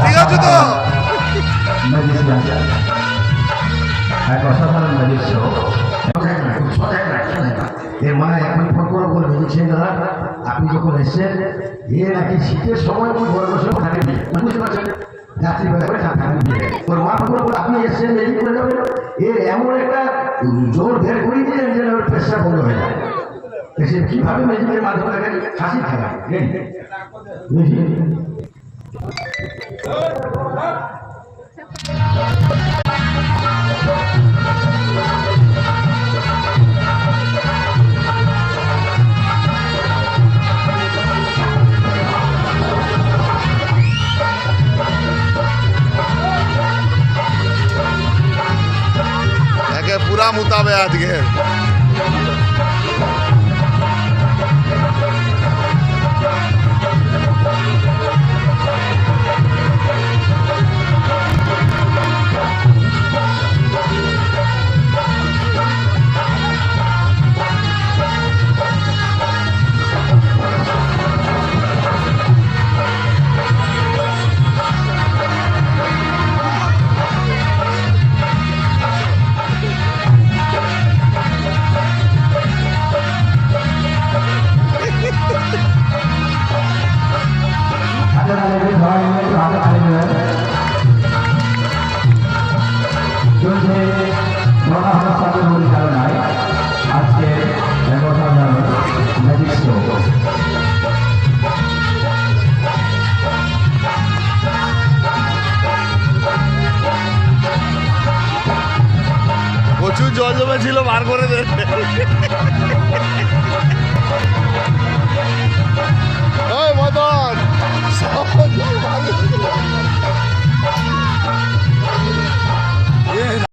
ঠিক আছে তো অসাধারণ ম্যাজিক শো এর মা এখন ফোন করে বলে ভেবেছেন দাদা আপনি যখন এসেছেন এর নাকি শীতের সময় ওই ঘরে বসে থাকেন বুঝতে পারছেন রাত্রিবেলা করে থাকেন ওর মা ফোন করে আপনি এসেছেন রেডি করে যাবেন এর এমন একটা জোর বের করে দিলেন যে ওর পেশা বন্ধ হয়ে যায় সে কিভাবে ম্যাজিকের মাধ্যমে হাসি থাকা বুঝলি पूरा मुताबे आज के প্রচুর জল জমেছিল বার করে দে মদন